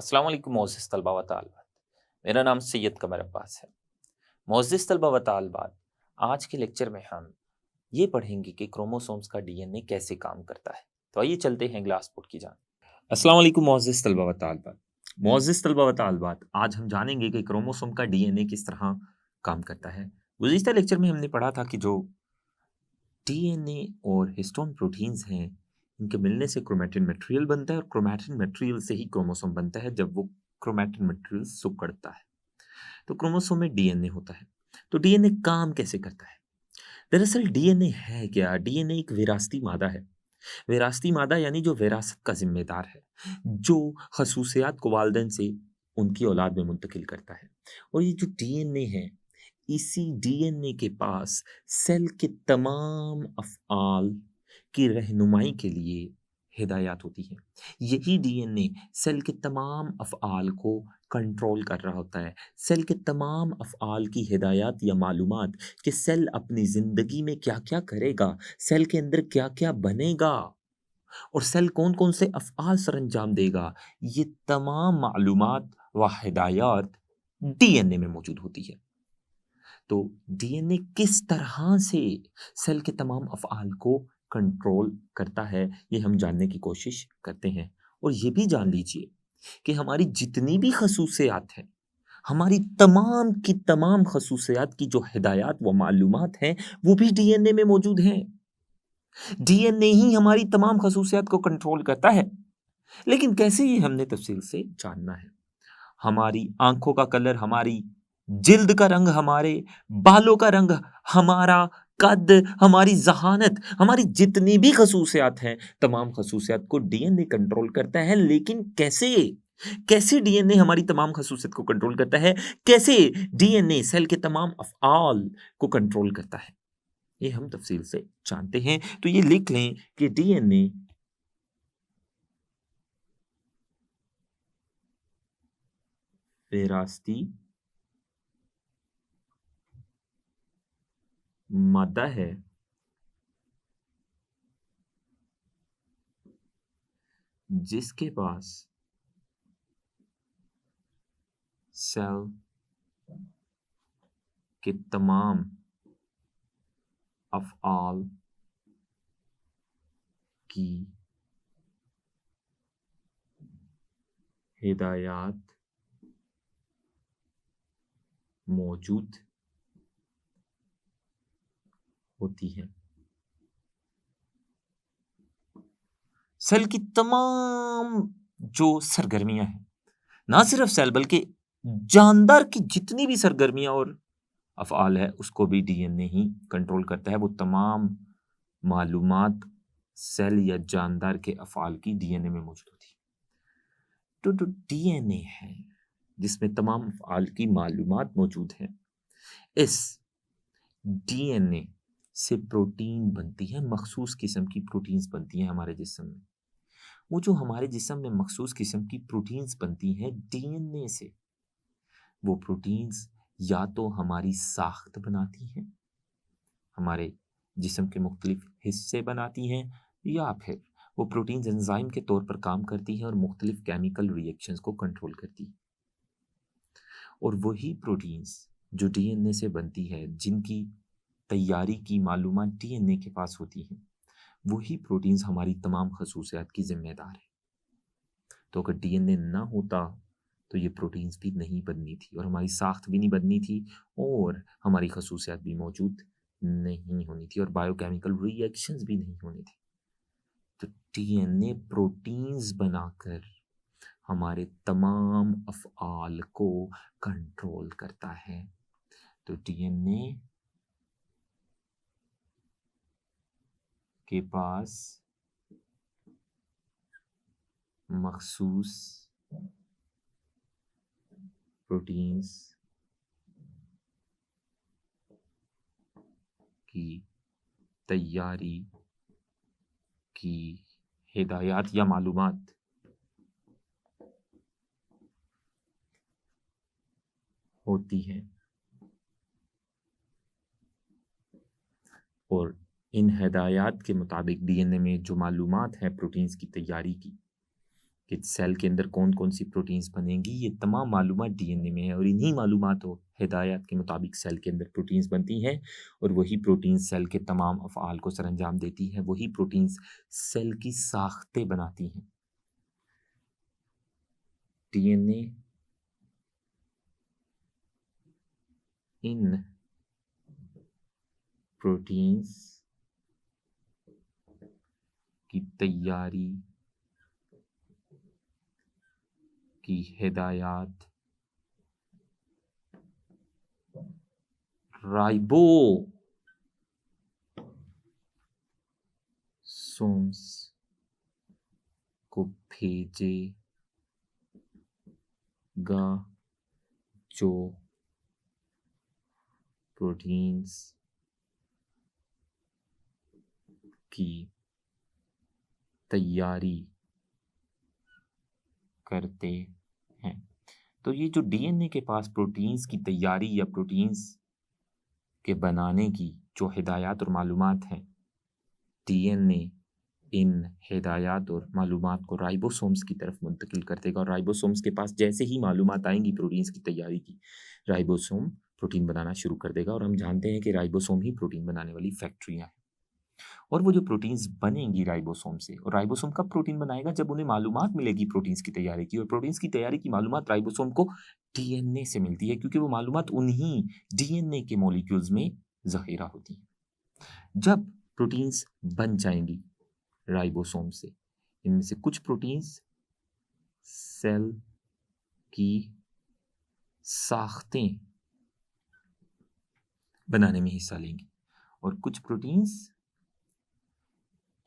अस्सलाम वालेकुम मोअज़्ज़िज़ तलबा व तालिबात। मेरा नाम सैयद कमर अब्बास है। मोअज़्ज़िज़ तलबा व तालिबात, आज के लेक्चर में हम ये पढ़ेंगे कि क्रोमोसोम्स का डीएनए कैसे काम करता है। तो आइए चलते हैं ग्लास बोर्ड की जानिब। अस्सलाम वालेकुम मोअज़्ज़िज़ तलबा व तालिबात। मोअज़्ज़िज़ तलबा व तालिबात, आज हम जानेंगे कि क्रोमोसोम का डीएनए किस तरह काम करता है। गुज़िश्ता लेक्चर में हमने पढ़ा था कि जो डीएनए और हिस्टोन प्रोटीन्स हैं, इनके मिलने से क्रोमैटिन मटेरियल बनता है और क्रोमैटिन मटेरियल से ही क्रोमोसोम बनता है जब वो क्रोमैटिन मटेरियल सिकुड़ता है। तो क्रोमोसोम में डीएनए होता है। तो डीएनए काम कैसे करता है? दरअसल डीएनए है क्या? डीएनए एक विरासती मादा है। विरासती मादा यानी जो विरासत का ज़िम्मेदार है, जो ख़ुसूसियात को वालिदैन से उनकी औलाद में मुंतकिल करता है। और ये जो डीएनए है, इसी डीएनए के पास सेल के तमाम अफ़आल की रहनुमाई के लिए हिदायत होती है। यही डीएनए सेल के तमाम अफ़आल को कंट्रोल कर रहा होता है। सेल के तमाम अफ़आल की हिदायत या मालूमात कि सेल अपनी ज़िंदगी में क्या-क्या करेगा, सेल के अंदर क्या-क्या बनेगा और सेल कौन-कौन से अफ़आल सरअंजाम देगा, ये तमाम मालूमात व हिदायत डीएनए में मौजूद होती है। तो डीएनए किस तरह से सेल के तमाम अफ़आल को कंट्रोल करता है, ये हम जानने की कोशिश करते हैं। और ये भी जान लीजिए कि हमारी जितनी भी ख़ुसूसियात हैं, हमारी तमाम की तमाम ख़ुसूसियात की जो हिदायत व मालूमात हैं, वो भी डीएनए में मौजूद हैं। डीएनए ही हमारी तमाम ख़ुसूसियात को कंट्रोल करता है। लेकिन कैसे, ये हमने तफ़सील से जानना है। हमारी आँखों का कलर, हमारी जिल्द का रंग, हमारे बालों का रंग, हमारा कद, हमारी ज़हानत, हमारी जितनी भी ख़ुसूसियात हैं, तमाम ख़ुसूसियात को डीएनए कंट्रोल करता है। लेकिन कैसे? कैसे डीएनए हमारी तमाम ख़ुसूसियत को कंट्रोल करता है? कैसे डीएनए सेल के तमाम अफ़आल को कंट्रोल करता है? ये हम तफ़सील से जानते हैं। तो ये लिख लें कि डीएनए विरासती मादा है जिसके पास सेल के तमाम अफ़आल की हिदायत मौजूद होती है। सेल की तमाम जो सरगर्मियाँ हैं, ना सिर्फ सेल बल्कि जानदार की जितनी भी सरगर्मियाँ और अफ़आल है, उसको भी डीएनए ही कंट्रोल करता है। वो तमाम मालूमात सेल या जानदार के अफ़आल की डीएनए में मौजूद होती है। तो जो डीएनए है, जिसमें तमाम अफ़आल की मालूमात मौजूद हैं, इस डीएनए से प्रोटीन बनती है, मख़सूस किस्म की प्रोटीन्स बनती हैं हमारे जिस्म में। वो जो हमारे जिस्म में मख़सूस किस्म की प्रोटीन्स बनती हैं डीएनए से, वो प्रोटीन्स या तो हमारी साख्त बनाती हैं, हमारे जिस्म के मुख्तलिफ हिस्से बनाती हैं, या फिर वो प्रोटीन्स एंजाइम के तौर पर काम करती हैं और मुख्तलिफ केमिकल रिएक्शंस को कंट्रोल करती हैं। और वही प्रोटीन्स जो डीएनए से बनती है, जिनकी तैयारी की मालूमात डीएनए के पास होती हैं, वही प्रोटीन्स हमारी तमाम खसूसियात की ज़िम्मेदार है। तो अगर डीएनए ना होता, तो ये प्रोटीन्स भी नहीं बननी थी और हमारी साख्त भी नहीं बननी थी और हमारी खसूसियात भी मौजूद नहीं होनी थी और बायोकेमिकल रिएक्शंस भी नहीं होनी थी। तो डीएनए प्रोटीन्स बनाकर हमारे तमाम अफ़आल को कंट्रोल करता है। तो डीएनए के पास मख़सूस प्रोटीन्स की तैयारी की हिदायत या मालूमात होती हैं और इन हिदायत के मुताबिक डीएनए में जो मालूमात हैं प्रोटीन्स की तैयारी की, कि सेल के अंदर कौन कौन सी प्रोटीन्स बनेंगी, ये तमाम मालूमात डीएनए में है और इन्हीं मालूमात और हिदायत के मुताबिक सेल के अंदर प्रोटीन्स बनती हैं और वही प्रोटीन्स सेल के तमाम अफ़आल को सरअंजाम देती हैं, वही प्रोटीन्स सेल की साख्तें बनाती हैं। डीएनए इन प्रोटीन्स की तैयारी की हिदायत राइबोसोम्स को भेजेगा जो प्रोटीन्स की तैयारी करते हैं। तो ये जो डीएनए के पास प्रोटीन्स की तैयारी या प्रोटीन्स के बनाने की जो हिदायत और मालूमात हैं, डीएनए इन हिदायत और मालूमात को राइबोसोम्स की तरफ मुंतकिल कर देगा और राइबोसोम्स के पास जैसे ही मालूमात आएंगी प्रोटीन्स की तैयारी की, राइबोसोम प्रोटीन बनाना शुरू कर देगा और हम जानते हैं कि राइबोसोम ही प्रोटीन बनाने वाली फैक्ट्रियाँ हैं। और वो जो प्रोटीन्स बनेंगी राइबोसोम से, और राइबोसोम कब प्रोटीन बनाएगा? जब उन्हें मालूमात मिलेगी प्रोटीन्स की तैयारी की, और प्रोटीन्स की तैयारी की मालूमात राइबोसोम को डीएनए से मिलती है क्योंकि वो मालूमात उन्हीं डीएनए के मॉलिक्यूल्स में ज़ख़ीरा होती हैं। जब प्रोटीन्स बन जाएंगी राइबोसोम से, इनमें से कुछ प्रोटीन्स सेल की साख्तें बनाने में हिस्सा लेंगी और कुछ प्रोटीन्स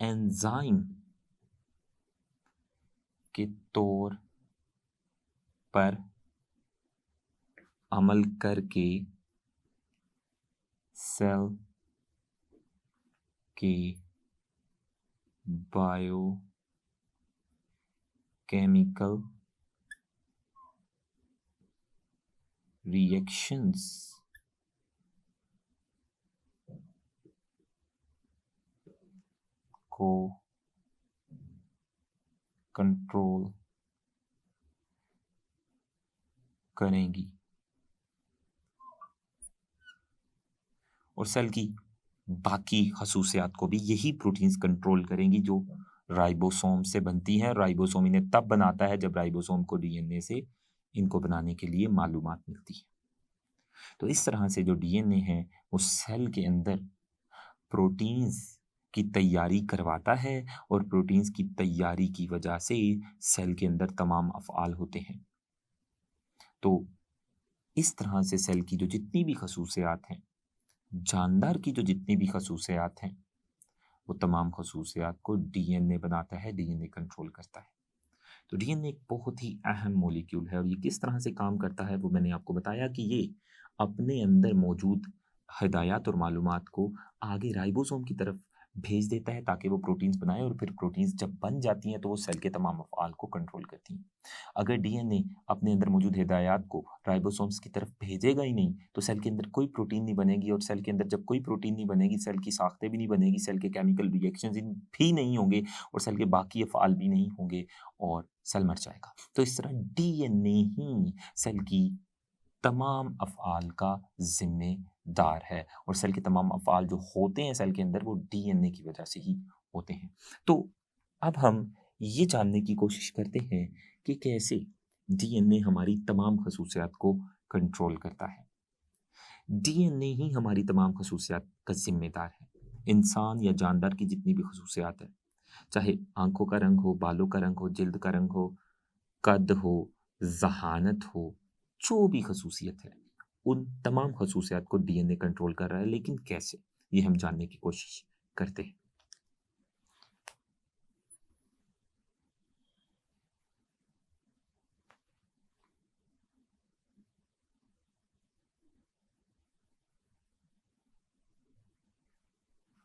एंजाइम के तौर पर अमल करके सेल के बायोकेमिकल रिएक्शंस को कंट्रोल करेंगी और सेल की बाकी खसूसियात को भी यही प्रोटीन्स कंट्रोल करेंगी जो राइबोसोम से बनती हैं। राइबोसोम इन्हें तब बनाता है जब राइबोसोम को डीएनए से इनको बनाने के लिए मालूमात मिलती है। तो इस तरह से जो डीएनए है वो सेल के अंदर प्रोटीन्स की तैयारी करवाता है और प्रोटीन्स की तैयारी की वजह से सेल के अंदर तमाम अफ़आल होते हैं। तो इस तरह से सेल की जो जितनी भी खसूसियात हैं, जानदार की जो जितनी भी खसूसियात हैं, वो तमाम खसूसियात को डीएनए बनाता है, डीएनए कंट्रोल करता है। तो डीएनए एक बहुत ही अहम मॉलिक्यूल है और ये किस तरह से काम करता है वो मैंने आपको बताया कि ये अपने अंदर मौजूद हिदायत और मालूमात को आगे राइबोसोम की तरफ भेज देता है ताकि वो प्रोटीन्स बनाए और फिर प्रोटीन्स जब बन जाती हैं तो वो सेल के तमाम अफ़आल को कंट्रोल करती हैं। अगर डीएनए अपने अंदर मौजूद हिदायत को राइबोसोम्स की तरफ भेजेगा ही नहीं तो सेल के अंदर कोई प्रोटीन नहीं बनेगी और सेल के अंदर जब कोई प्रोटीन नहीं बनेगी, सेल की साख्तें भी नहीं बनेगी, सेल के केमिकल रिएक्शंस भी नहीं होंगे और सेल के बाकी अफ़आल भी नहीं होंगे और सेल मर जाएगा। तो इस तरह डीएनए ही सेल की तमाम अफ़आल का ज़िम्मेदार है और सेल के तमाम अफ़आल जो होते हैं सेल के अंदर वो डीएनए की वजह से ही होते हैं। तो अब हम ये जानने की कोशिश करते हैं कि कैसे डीएनए हमारी तमाम खसूसियात को कंट्रोल करता है। डीएनए ही हमारी तमाम खसूसियात का ज़िम्मेदार है। इंसान या जानदार की जितनी भी खसूसियात हैं, चाहे आँखों का रंग हो, बालों का रंग हो, जिल्द का रंग हो, कद हो, ज़हानत हो, जो भी खसूसियत है, उन तमाम खसूसियात को डीएनए कंट्रोल कर रहा है, लेकिन कैसे? ये हम जानने की कोशिश करते हैं।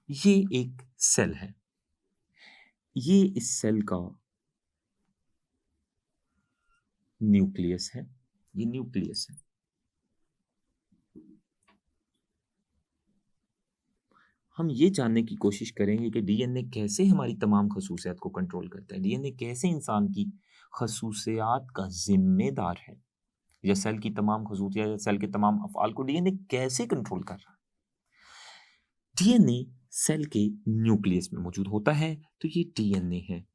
ये एक सेल है। ये इस सेल का न्यूक्लियस है। ये न्यूक्लियस है। हम ये जानने की कोशिश करेंगे कि डीएनए कैसे हमारी तमाम खसूसियात को कंट्रोल करता है, डीएनए कैसे इंसान की खसूसियात का जिम्मेदार है, या सेल की तमाम खसूसियात या सेल के तमाम अफ़आल को डीएनए कैसे कंट्रोल कर रहा है? डीएनए सेल के न्यूक्लियस में मौजूद होता है, तो ये डीएनए है।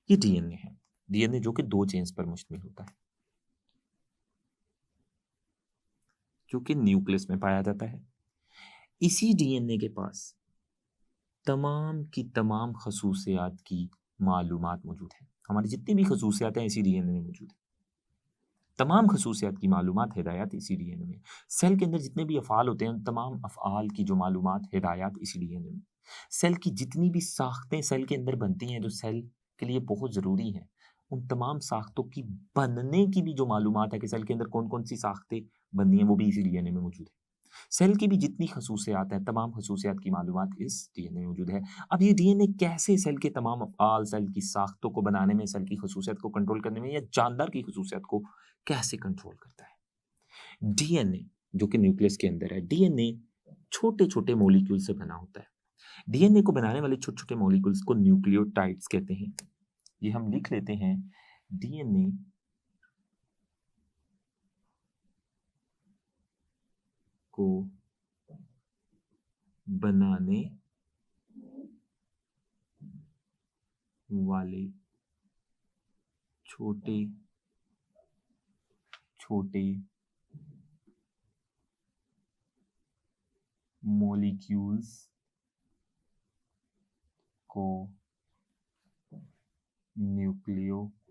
ये डीएनए है, डीएनए जो कि 2 चेन्स पर मुश्तमिल होता है, जो कि न्यूक्लियस में पाया जाता है। इसी डीएनए के पास तमाम की तमाम खसूसियात की मालूमात मौजूद है। हमारी जितनी भी खसूसियात हैं इसी डीएनए में मौजूद है। तमाम खसूसियात की मालूमात, हिदायत इसी डीएनए में। सेल के अंदर जितने भी अफ़आल होते हैं, तमाम अफ़आल की जो मालूमात, हिदायत इसी डीएनए में। सेल की जितनी भी साख्तें सेल के अंदर बनती हैं, जो सेल के लिए बहुत ज़रूरी हैं, उन तमाम साख्तों की बनने की भी जो मालूमात है कि सेल के अंदर कौन-कौन सी साख्तें बननी हैं, वो भी इसी डीएनए में मौजूद है। सेल की भी जितनी खसूसियात हैं, तमाम खसूसियात की मालूमात इस डीएनए में मौजूद है। अब ये डीएनए कैसे सेल के तमाम अफ़आल, सेल की साख्तों को बनाने में, सेल की खसूसियात को कंट्रोल करने में, या जानदार की खसूसियात को कैसे कंट्रोल करता है? डीएनए जो कि न्यूक्लियस के अंदर है, डीएनए छोटे-छोटे मॉलिक्यूल से बना होता है। डीएनए को बनाने वाले छोटे-छोटे मॉलिक्यूल्स को न्यूक्लियोटाइड्स कहते हैं। ये हम लिख लेते हैं, डीएनए को बनाने वाले छोटे छोटे मॉलिक्यूल्स को न्यूक्लियोटाइड्स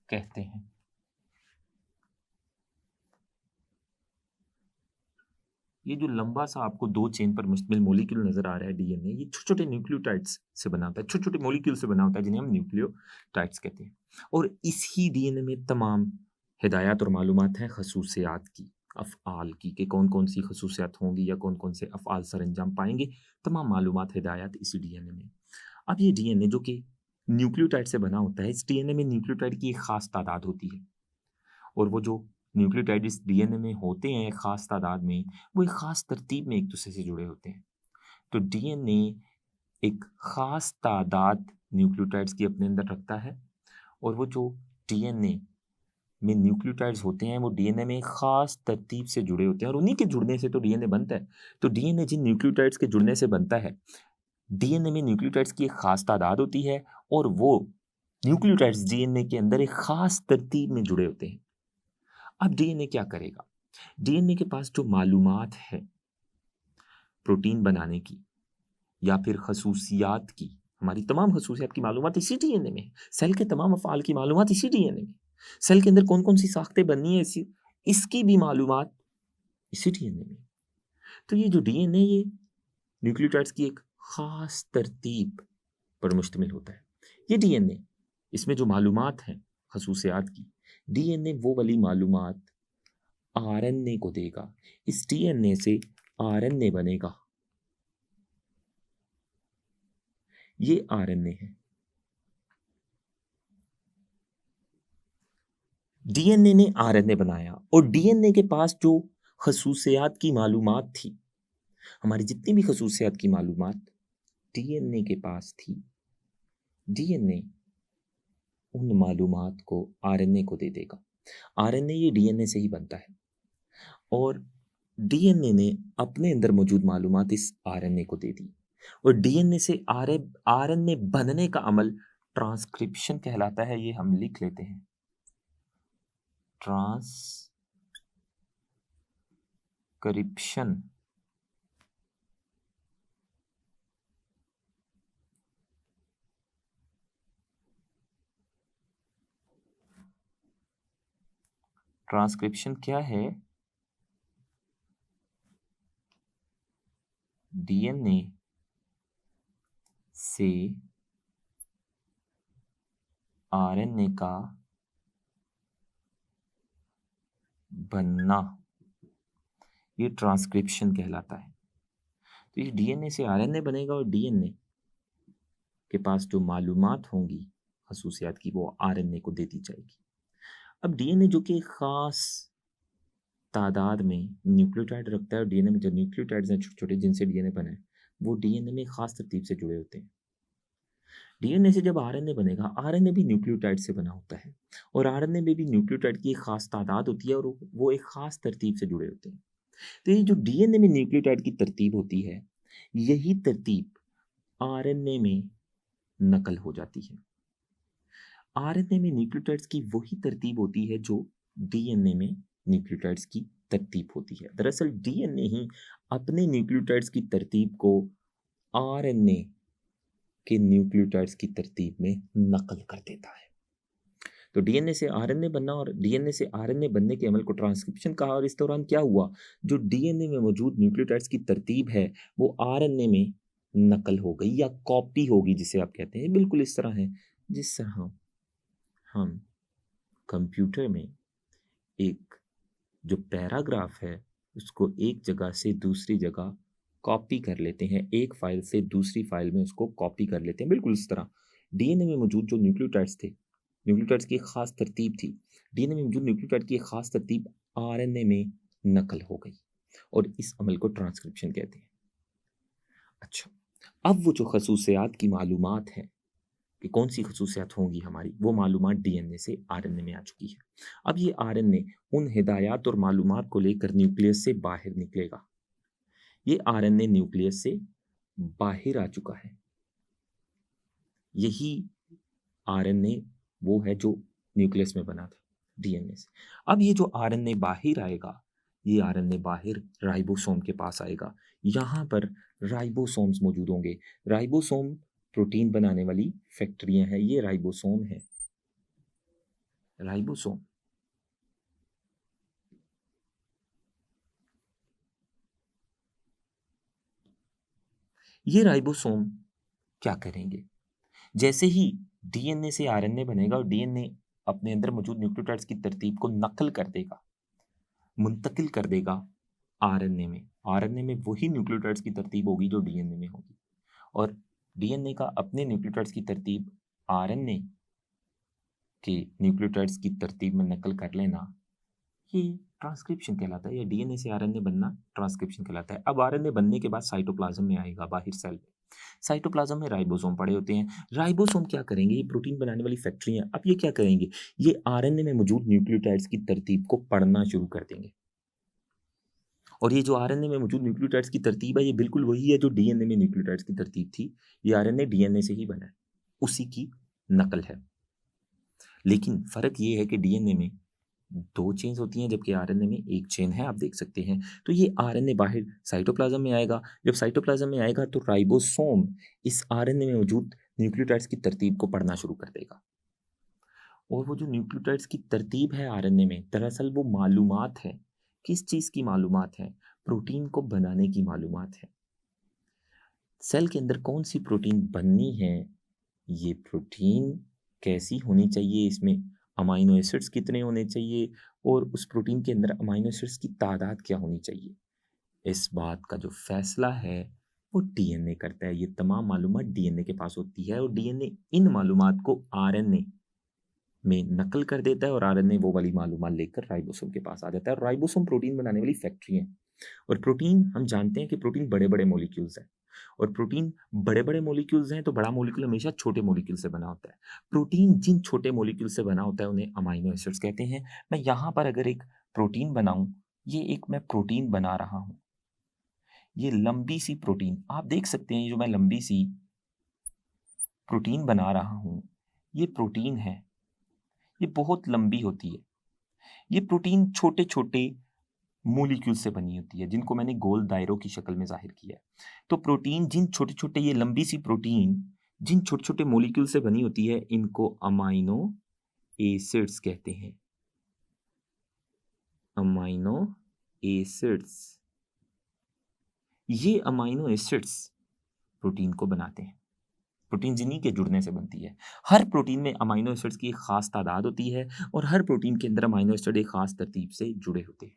कहते हैं। ये जो लंबा सा आपको 2 चेन पर मुश्तमिल मॉलिक्यूल नजर आ रहा है डीएनए, ये छोटे-छोटे न्यूक्लियोटाइड्स से बना होता है, छोटे-छोटे मॉलिक्यूल से बना होता है, जिन्हें हम न्यूक्लियोटाइड्स कहते हैं। और इसी डीएनए में तमाम हिदायत और मालूमात हैं खसूसियात की, अफ़आल की, कि कौन-कौन सी खसूसियात होंगी या कौन-कौन से अफ़आल सरअंजाम पाएँगे, तमाम मालूमात, हिदायत इसी डीएनए में। अब ये डीएनए जो कि न्यूक्लियोटाइड से बना होता है, इस डीएनए में न्यूक्लियोटाइड की एक ख़ास तादाद होती है, और वो जो न्यूक्लियोटाइड इस डीएनए में होते हैं एक ख़ास तादाद में, वो एक ख़ास तरतीब में एक-दूसरे से जुड़े होते हैं। तो डीएनए एक ख़ास तादाद न्यूक्लियोटाइड्स की अपने अंदर रखता है, और वो जो डीएनए में न्यूक्लियोटाइड्स होते हैं, वो डीएनए में एक ख़ास तरतीब से जुड़े होते हैं, और उन्हीं के जुड़ने से तो डीएनए बनता है। तो डीएनए जिन न्यूक्लियोटाइड्स के जुड़ने से बनता है, डीएनए में न्यूक्लियोटाइड्स की एक ख़ास तादाद होती है, और वो न्यूक्लियोटाइड्स डीएनए के अंदर एक ख़ास तरतीब में जुड़े होते हैं। अब डीएनए क्या करेगा? डीएनए के पास जो मालूमात है प्रोटीन बनाने की या फिर खसूसियात की, हमारी तमाम खसूसियात की मालूमात इसी डीएनए में है। सेल के तमाम अफ़आल की मालूमात इसी डीएनए में। सेल के अंदर कौन-कौन सी साख्तें बननी है, इसकी भी मालूमात इसी डीएनए में। तो ये जो डीएनए, ये न्यूक्लियोटाइड्स की एक ख़ास तरतीब पर मुश्तमिल होता है। ये डीएनए, इसमें जो मालूमात हैं खसूसियात की, डीएनए वो वाली मालूमात आरएनए को देगा। इस डीएनए से आरएनए बनेगा। ये आरएनए है। डीएनए ने आरएनए बनाया, और डीएनए के पास जो खसूसियात की मालूमात थी, हमारी जितनी भी खसूसियात की मालूमात डीएनए के पास थी, डीएनए उन मालूमात को आरएनए को दे देगा। आरएनए ये डीएनए से ही बनता है, और डीएनए ने अपने अंदर मौजूद मालूमात इस आरएनए को दे दी, और डीएनए से आरएनए बनने का अमल ट्रांसक्रिप्शन कहलाता है। ये हम लिख लेते हैं, ट्रांसक्रिप्शन। ट्रांसक्रिप्शन क्या है? डीएनए से आरएनए का बनना, ये ट्रांसक्रिप्शन कहलाता है। तो ये डीएनए से आरएनए बनेगा, और डीएनए के पास जो मालूमात होंगी खसूसियात की वो आरएनए को देती जाएगी। अब डीएनए जो कि खास तादाद में न्यूक्लियोटाइड रखता है, और डीएनए में जो न्यूक्लियोटाइड्स हैं छोटे छोटे जिनसे डीएनए बना है, वो डीएनए में खास तरतीब से जुड़े होते हैं। डीएनए से जब आरएनए बनेगा, आरएनए भी न्यूक्लियोटाइड से बना होता है, और आरएनए में भी न्यूक्लियोटाइड की एक खास तादाद होती है, और वो एक खास तरतीब से जुड़े होते हैं। तो ये जो डीएनए में न्यूक्लियोटाइड की तरतीब होती है, यही तरतीब आरएनए में नकल हो जाती है। आरएनए में न्यूक्लियोटाइड्स की वही तरतीब होती है जो डीएनए में न्यूक्लियोटाइड्स की तरतीब होती है। दरअसल डीएनए ही अपने न्यूक्लियोटाइड्स की तरतीब को आरएनए के न्यूक्लियोटाइड्स की तरतीब में नकल कर देता है। तो डीएनए से आरएनए बनना और डीएनए से आरएनए बनने के अमल को ट्रांसक्रिप्शन कहा, और इस दौरान क्या हुआ, जो डीएनए में मौजूद न्यूक्लियोटाइड्स की तरतीब है वो आरएनए में नकल हो गई या कॉपी होगी, जिसे आप कहते हैं। बिल्कुल इस तरह है जिस तरह हम कंप्यूटर में एक जो पैराग्राफ है उसको एक जगह से दूसरी जगह कॉपी कर लेते हैं, एक फाइल से दूसरी फाइल में उसको कॉपी कर लेते हैं, बिल्कुल इस तरह डीएनए में मौजूद जो न्यूक्लियोटाइड्स थे, न्यूक्लियोटाइड्स की एक खास तरतीब थी, डीएनए में मौजूद न्यूक्लियोटाइड की एक खास तरतीब आरएनए में नकल हो गई, और इस अमल को ट्रांसक्रिप्शन कहते हैं। अच्छा, अब वो जो खसूसियात की मालूमात है कि कौन सी खसूसियात होंगी हमारी, वो मालूमात डीएनए से आरएनए में आ चुकी है। अब ये आरएनए उन हिदायत और मालूमात को लेकर न्यूक्लियस से बाहर निकलेगा। ये आरएनए न्यूक्लियस से बाहर आ चुका है। यही आरएनए वो है जो न्यूक्लियस में बना था डीएनए से। अब ये जो आरएनए बाहर आएगा, ये आरएनए बाहर राइबोसोम के पास आएगा। यहाँ पर राइबोसोम्स मौजूद होंगे। राइबोसोम प्रोटीन बनाने वाली फैक्ट्रियां हैं, ये राइबोसोम है। राइबोसोम ये राइबोसोम क्या करेंगे, जैसे ही डीएनए से आरएनए बनेगा और डीएनए अपने अंदर मौजूद न्यूक्लियोटाइड्स की तरतीब को नकल कर देगा, मुंतकिल कर देगा आरएनए में। आरएनए में वही न्यूक्लियोटाइड्स की तरतीब होगी जो डीएनए में होगी, और डीएनए का अपने न्यूक्लियोटाइड्स की तरतीब आरएनए के न्यूक्लियोटाइड्स की तरतीब में नकल कर लेना, ये ट्रांसक्रिप्शन कहलाता है, या डीएनए से आरएनए बनना ट्रांसक्रिप्शन कहलाता है। अब आरएनए बनने के बाद साइटोप्लाज्म में आएगा, बाहर सेल में। साइटोप्लाज्म में राइबोसोम पड़े होते हैं। राइबोसोम क्या करेंगे, ये प्रोटीन बनाने वाली फैक्ट्री है। अब ये क्या करेंगे, ये आरएनए में मौजूद न्यूक्लियोटाइड्स की तरतीब को पढ़ना शुरू कर देंगे, और ये जो आरएनए में मौजूद न्यूक्लियोटाइड्स की तरतीब है, ये बिल्कुल वही है जो डीएनए में न्यूक्लियोटाइड्स की तरतीब थी। ये आरएनए डीएनए से ही बना है, उसी की नकल है। लेकिन फर्क ये है कि डीएनए में 2 चेन्स होती हैं, जबकि आरएनए में 1 चेन है, आप देख सकते हैं। तो ये आरएनए बाहर साइटोप्लाज्म में आएगा। जब साइटोप्लाज्म में आएगा तो राइबोसोम इस आरएनए में मौजूद न्यूक्लियोटाइड्स की तरतीब को पढ़ना शुरू कर देगा। और वो जो न्यूक्लियोटाइड्स की तरतीब है आरएनए में, दरअसल वो मालूमात है। किस चीज़ की मालूमात है? प्रोटीन को बनाने की मालूमात है। सेल के अंदर कौन सी प्रोटीन बननी है, ये प्रोटीन कैसी होनी चाहिए, इसमें अमाइनो एसिड्स कितने होने चाहिए, और उस प्रोटीन के अंदर अमाइनो एसिड्स की तादाद क्या होनी चाहिए, इस बात का जो फैसला है वो डीएनए करता है। ये तमाम मालूमात डीएनए के पास होती है, और डीएनए इन मालूमात को आरएनए में नकल कर देता है, और आरएनए वो वाली मालूमात लेकर राइबोसोम के पास आ जाता है। और राइबोसोम प्रोटीन बनाने वाली फैक्ट्री है। और प्रोटीन, हम जानते हैं कि प्रोटीन बड़े बड़े मॉलिक्यूल्स हैं, और प्रोटीन बड़े बड़े मॉलिक्यूल्स हैं तो बड़ा मॉलिक्यूल हमेशा छोटे मॉलिक्यूल से बना होता है। प्रोटीन जिन छोटे मॉलिक्यूल से बना होता है उन्हें अमाइनो एसिड्स कहते हैं। मैं यहाँ पर अगर एक प्रोटीन बनाऊं, ये एक मैं प्रोटीन बना रहा हूँ, ये लंबी सी प्रोटीन आप देख सकते हैं, ये जो मैं लंबी सी प्रोटीन बना रहा हूँ, ये प्रोटीन है, ये बहुत लंबी होती है। ये प्रोटीन छोटे छोटे मॉलिक्यूल से बनी होती है, जिनको मैंने गोल दायरों की शक्ल में जाहिर किया है। तो प्रोटीन जिन छोटे छोटे, ये लंबी सी प्रोटीन जिन छोटे छोटे मॉलिक्यूल से बनी होती है, इनको अमाइनो एसिड्स कहते हैं। अमाइनो एसिड्स, ये अमाइनो एसिड्स प्रोटीन को बनाते हैं। प्रोटीन जिन्हीं के जुड़ने से बनती है। हर प्रोटीन में अमाइनो एसिड्स की एक खास तादाद होती है, और हर प्रोटीन के अंदर अमाइनो एसिड एक खास तरतीब से जुड़े होते हैं।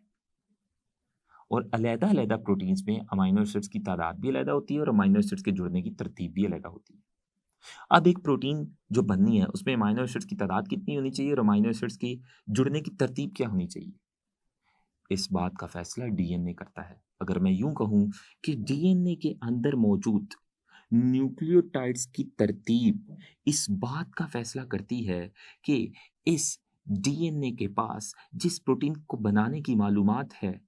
और अलग-अलग प्रोटीन्स में अमाइनो एसिड्स की तादाद भी अलग होती है, और अमाइनो एसिड्स के जुड़ने की तरतीब भी अलग होती है। अब एक प्रोटीन जो बननी है उसमें अमाइनो एसिड्स की तादाद कितनी होनी चाहिए और अमाइनो एसिड्स की जुड़ने की तरतीब क्या होनी चाहिए, इस बात का फैसला डीएनए करता है। अगर मैं यूं कहूं कि डीएनए के अंदर मौजूद न्यूक्लियोटाइड्स की तरतीब इस बात का फैसला करती है कि इस डीएनए के पास जिस प्रोटीन को बनाने की मालूमात है,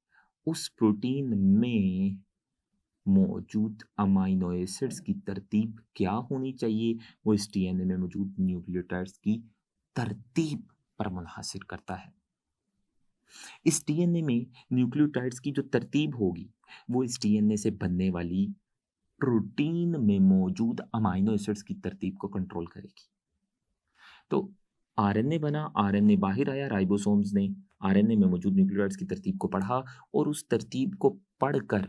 उस प्रोटीन में मौजूद अमाइनो एसिड्स की तरतीब क्या होनी चाहिए, वो इस डीएनए में मौजूद न्यूक्लियोटाइड्स की तरतीब पर मुनहसर करता है। इस डीएनए में न्यूक्लियोटाइड्स की जो तरतीब होगी, वो इस डीएनए से बनने वाली प्रोटीन में मौजूद अमाइनो एसिड्स की तरतीब को कंट्रोल करेगी। तो आरएनए बना, आरएनए बाहर आया, राइबोसोम्स ने आरएनए में मौजूद न्यूक्लियोटाइड्स की तरतीब को पढ़ा और उस तरतीब को पढ़कर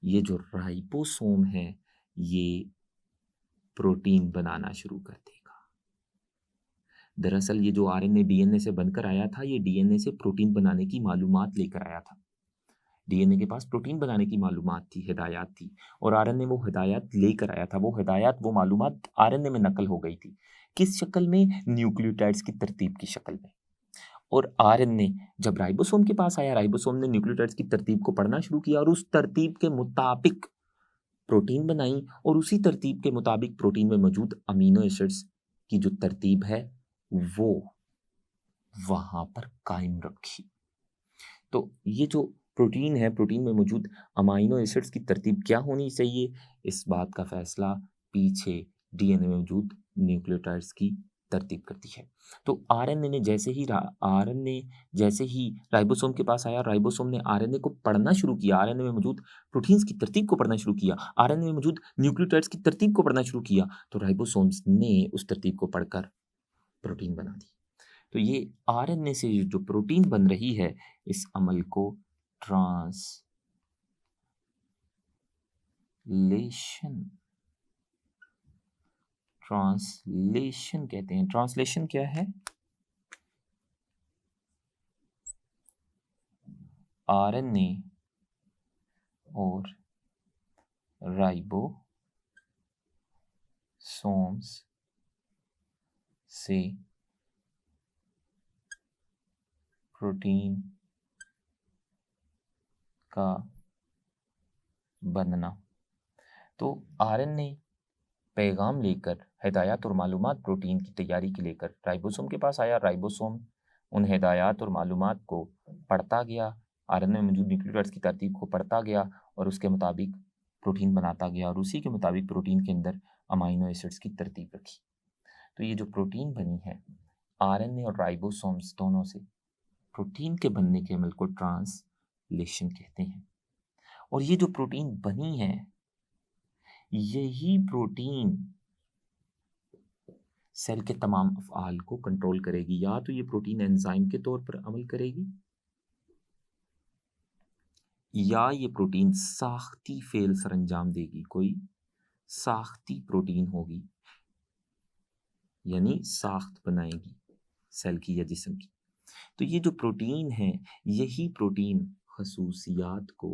ये जो राइबोसोम है, ये प्रोटीन बनाना शुरू कर देगा। दरअसल ये जो आरएनए डीएनए से बनकर आया था, ये डीएनए से प्रोटीन बनाने की मालूमात लेकर आया था। डीएनए के पास प्रोटीन बनाने की मालूमात थी, हिदायत थी, और आरएनए वो हिदायत लेकर आया था। वो हिदायत, वो मालूमात आरएनए में नकल हो गई थी। किस शक्ल में? न्यूक्लियोटाइड्स की तरतीब की शक्ल में। और आरएनए जब राइबोसोम के पास आया, राइबोसोम ने न्यूक्लियोटाइड्स की तरतीब को पढ़ना शुरू किया और उस तरतीब के मुताबिक प्रोटीन बनाई और उसी तरतीब के मुताबिक प्रोटीन में मौजूद अमीनो एसिड्स की जो तरतीब है, वो वहां पर कायम रखी। तो ये जो प्रोटीन है, प्रोटीन में मौजूद अमाइनो एसिड्स की तरतीब क्या होनी चाहिए, इस बात का फैसला पीछे डीएनए में मौजूद न्यूक्लियोटाइड्स की तरतीब करती है। तो आरएनए जैसे ही राइबोसोम के पास आया, राइबोसोम ने आरएनए को पढ़ना शुरू किया, आरएनए में मौजूद प्रोटीन्स की तरतीब को पढ़ना शुरू किया, आरएनए में मौजूद न्यूक्लियोटाइड्स की तरतीब को पढ़ना शुरू किया, तो राइबोसोम्स ने उस तरतीब को पढ़कर प्रोटीन बना दी। तो ये आरएनए से जो प्रोटीन बन रही है, इस अमल को ट्रांसलेशन ट्रांसलेशन कहते हैं। ट्रांसलेशन क्या है? आरएनए और राइबोसोम्स से प्रोटीन का बनना। तो आरएनए पैगाम लेकर, हिदायत और मालूमात प्रोटीन की तैयारी के लेकर राइबोसोम के पास आया। राइबोसोम उन हिदायत और मालूमात को पढ़ता गया, आरएनए में मौजूद न्यूक्लियोटाइड्स की तरतीब को पढ़ता गया और उसके मुताबिक प्रोटीन बनाता गया और उसी के मुताबिक प्रोटीन के अंदर अमाइनो एसिड्स की तरतीब रखी। तो ये जो प्रोटीन बनी है, आरएनए और राइबोसोम्स दोनों से प्रोटीन के बनने के अमल को ट्रांसलेशन कहते हैं। और ये जो प्रोटीन बनी है, यही प्रोटीन सेल के तमाम अफ़आल को कंट्रोल करेगी। या तो ये प्रोटीन एंजाइम के तौर पर अमल करेगी, या ये प्रोटीन साख्ती फेल सरंजाम देगी। कोई साख्ती प्रोटीन होगी, यानी साख्त बनाएगी सेल की या जिस्म की। तो ये जो प्रोटीन है, यही प्रोटीन खसूसियात को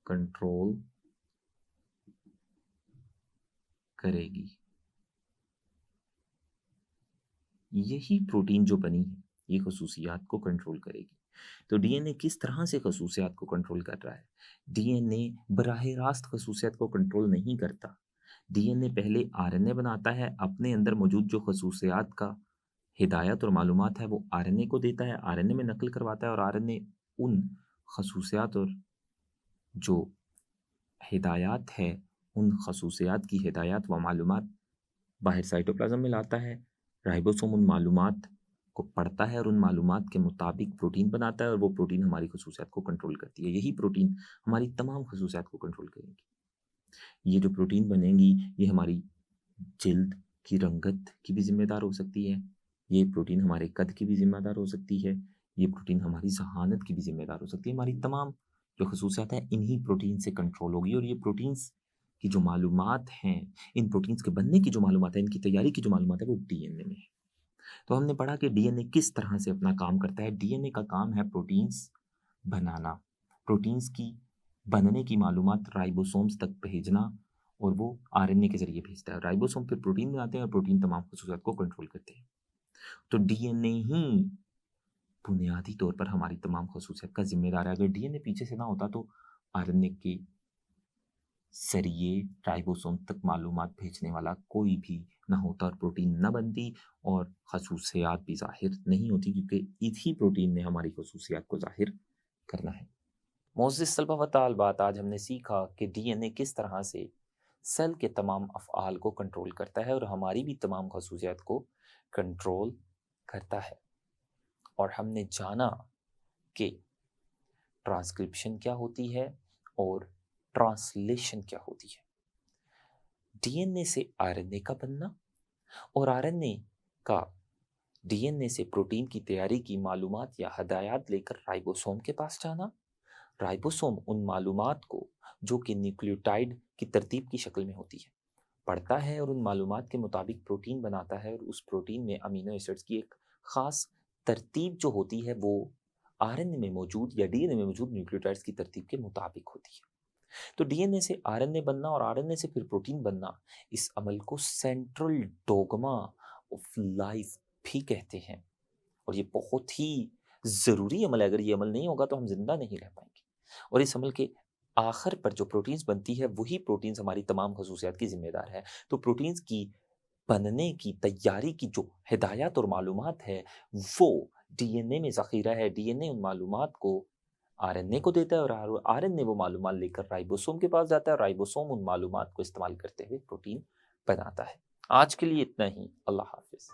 कंट्रोल करेगी। यही प्रोटीन जो बनी है, ये खसूसियात को कंट्रोल करेगी। तो डीएनए किस तरह से खसूसियात को कंट्रोल कर रहा है? डीएनए बराह रास्त खसूसियात को कंट्रोल नहीं करता। डीएनए पहले आरएनए बनाता है, अपने अंदर मौजूद जो खसूसियात का हिदायत और मालूमात है वो आरएनए को देता है, आरएनए में नकल करवाता है और आरएनए उन खसूसियात और जो हिदायत है, उन खसूसियात की हिदायत व मालूमात बाहर साइटोप्लाज्म में लाता है। राइबोसोम उन मालूमात को पढ़ता है और उन मालूमात के मुताबिक प्रोटीन बनाता है और वो प्रोटीन हमारी खसूसियात को कंट्रोल करती है। यही प्रोटीन हमारी तमाम खसूसियात को कंट्रोल करेगी। ये जो प्रोटीन बनेंगी, ये हमारी जिल्द की रंगत की भी जिम्मेदार हो सकती है, ये प्रोटीन हमारे कद की भी जिम्मेदार हो सकती है, ये प्रोटीन हमारी जहानत की भी जिम्मेदार हो सकती है। हमारी तमाम जो खसूसियात हैं, इन्हीं प्रोटीन से कंट्रोल होगी। और ये प्रोटीन्स की जो मालूमात हैं, इन प्रोटीन्स के बनने की जो मालूमात है, इनकी तैयारी की जो मालूमात है, वो डीएनए में है। तो हमने पढ़ा कि डीएनए किस तरह से अपना काम करता है। डीएनए का काम है प्रोटीन्स बनाना, प्रोटीन्स की बनने की मालूमात राइबोसोम्स तक भेजना, और वो आरएनए के जरिए भेजता है। राइबोसोम फिर प्रोटीन बनाते हैं और प्रोटीन तमाम खसूसियात को कंट्रोल करते हैं। तो डीएनए ही बुनियादी तौर पर हमारी तमाम खसूसियत का जिम्मेदार है। अगर डीएनए पीछे से ना होता तो आरएनए के जरिए राइबोसोम तक मालूमात भेजने वाला कोई भी ना होता और प्रोटीन ना बनती और खसूसियात भी ज़ाहिर नहीं होती, क्योंकि इसी प्रोटीन ने हमारी खसूसियात को ज़ाहिर करना है। मोअज़्ज़िज़ तलबा व तालिबात, आज हमने सीखा कि डीएनए किस तरह से सेल के तमाम अफ़आल को कंट्रोल करता है और हमारी भी तमाम खसूसियात को कंट्रोल करता है। और हमने जाना कि ट्रांसक्रिप्शन क्या होती है और ट्रांसलेशन क्या होती है। डीएनए से आरएनए का बनना और आरएनए का डीएनए से प्रोटीन की तैयारी की मालूमात या हदायत लेकर राइबोसोम के पास जाना। राइबोसोम उन मालूमात को, जो कि न्यूक्लियोटाइड की तरतीब की शक्ल में होती है, पढ़ता है और उन मालूमात के मुताबिक प्रोटीन बनाता है, और उस प्रोटीन में अमीनो एसिड्स की एक ख़ास तरतीब जो होती है वो आरएनए में मौजूद या डीएनए में मौजूद न्यूक्लियोटाइड्स की तरतीब के मुताबिक होती है। तो डीएनए से आरएनए बनना और आरएनए से फिर प्रोटीन बनना, इस अमल को सेंट्रल डोगमा ऑफ लाइफ भी कहते हैं। और ये बहुत ही ज़रूरी अमल है। अगर ये अमल नहीं होगा तो हम ज़िंदा नहीं रह पाएंगे। और इस अमल के आखिर पर जो प्रोटीन्स बनती है वही प्रोटीन्स हमारी तमाम खसूसियात की ज़िम्मेदार है। तो प्रोटीन्स की बनने की तैयारी की जो हिदायत और मालूमात है वो डीएनए में ज़ख़ीरा है। डीएनए उन मालूमात को आरएनए को देता है और आरएनए वो मालूमात लेकर राइबोसोम के पास जाता है। राइबोसोम उन मालूमात को इस्तेमाल करते हुए प्रोटीन बनाता है। आज के लिए इतना ही। अल्लाह हाफ़िज़।